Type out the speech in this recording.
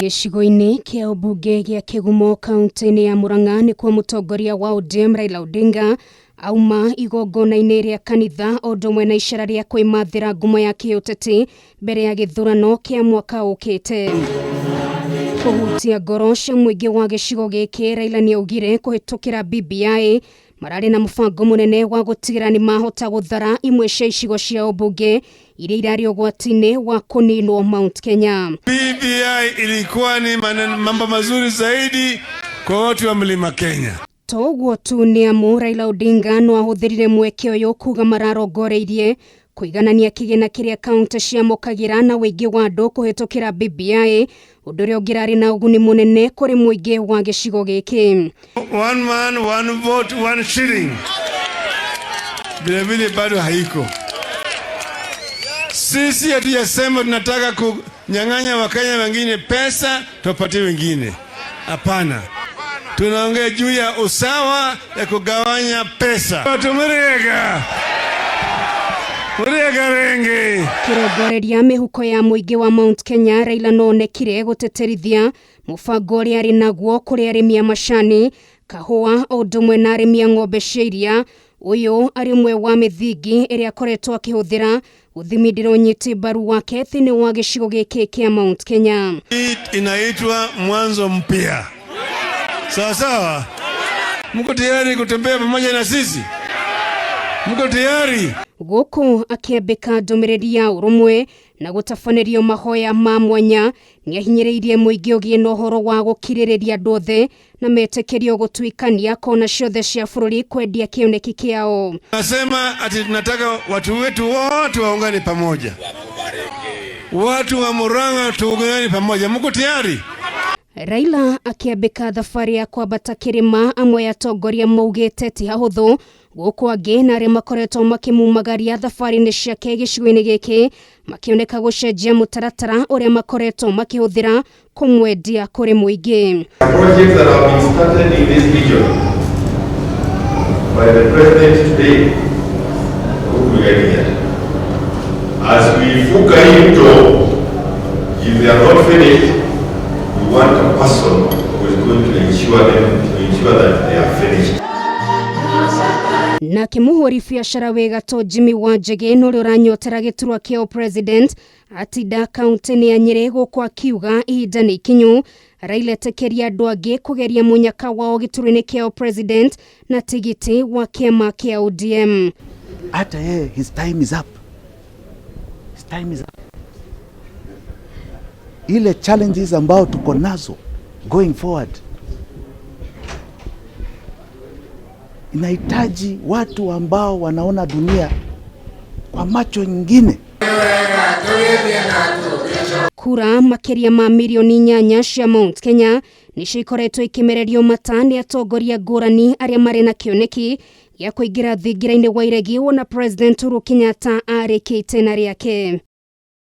Gĩcigo-inĩ kĩa ũmbunge gĩa Kĩgumo kaunti-inĩ ya Murang'a nĩ kwa mũtongoria wa ODM Raila Odinga auma igongona-inĩ rĩa kanitha o ũndũ ũmwe na icera rĩa kwĩmathĩra ngumo ya kĩũteti mbere ya gĩthurano kĩa mwaka ũkĩte. Kũhutia ngoro cia mũingĩ wa gĩcigo gĩkĩ, Raila nĩaugire kũhĩtũkĩra BBI mararĩ na mũbango mũnene wa gũtigĩra nĩ mahota gũthara imwe cia icigo cia ũmbunge iria irarĩ ũgwati-inĩ wa kũninwo Mount Kenya. BBI ilikuwa ni mambo mazuri zaidi kwa watu wa Mlima Kenya. Toguo tu nĩ amu Raila Odinga no ahũthĩrire mweke ũyũ kuuga mararongoreirie kũiganania kĩgĩna kĩrĩa kaunti ciamũkagĩra na wĩingĩ wa andũ kũhĩtũkĩra BBI, ũndũ ũrĩa ũngĩrarĩ na ũguni mũnene kũrĩ mũingĩ wa gĩcigo gĩkĩ. One man, one vote, one shilling. Vile bado haiko. Sisi hatujasema tunataka kunyang'anya Wakenya wengine pesa tuwapatie wengine. Hapana. Tunaongea juu ya usawa ya kugawanya pesa. Tumurega. Kĩrongoreria mĩhuko ya mũingĩ wa Mount Kenya, Raila no onekire gũteterithia mũbango ũrĩa arĩ naguo kũrĩ arĩmi a macani, kahũa o ũndũ ũmwe na arĩmi a ng'ombe cia iria. Ũyũ arĩ ũmwe wa mĩthingi ĩrĩa akoretwo akĩhũthĩra gũthimindĩra ũnyiti mbaru wake thĩinĩ wa gĩcigo gĩkĩ kĩa Mount Kenya. Inaitwa mwanzo mpya. Sawa sawa? Mko tayari kutembea pamoja na sisi? Mko tayari? Gũkũ akĩambĩka ndũmĩrĩri ya ũrũmwe na gũtabanĩrio mahoya ma mwanya, nĩahinyĩrĩirie mũingĩ ũgĩe na ũhoro wa gũkirĩrĩria andũ othe na metĩkĩrio gũtuĩkania kona ciothe cia bũrũri kwendia kĩoneki kĩao. Nasema ati tunataka watu wetu wote waungane pamoja. Watu wa Murang'a tuungane pamoja. Mko tayari? Raila akĩambĩka thabarĩ ya kwambata KIRIMA, amwe ya atongoria maugĩte ti hahũthũ, gũkũ angĩ na arĩa makoretwo makĩmumagaria thabarĩ-inĩ ciake gĩcigo-inĩ gĩkĩ makĩoneka gũcenjia mũtaratara ũrĩa makoretwo makĩhũthĩra kũmwendia kũrĩ mũingĩ. Projects that have been started in this region by the president today, as we fuka into, if they are not finished, we want a person who is going to ensure that they are finished. Na mũhũri biacara wĩgatũ Jimmy Wanjigi n'ũrĩa ũranyotera gĩturwa kĩa president atinda kaunti-inĩ ya Nyĩrĩ gũkũ akiuga ihinda nĩ ikinyu Raila etĩkĩria andũ angĩ kũgeria mũnyaka wao gĩturwa-inĩ kĩa president na tigiti wa kĩama kĩa ODM. Hata yeye his time is up. His time is up. Ile challenges ambao tuko nazo going forward inahitaji watu ambao wanaona dunia kwa macho nyingine. Kura makĩria ma milioni 8 cia Mount Kenya nĩcio ikoretwo ikimererio mata nĩ atongoria ngũrani arĩa marĩ na kĩoneki gĩa kũingĩra thingira-inĩ wa iregi wona President Uhuru Kenyatta arĩkĩte na rĩake.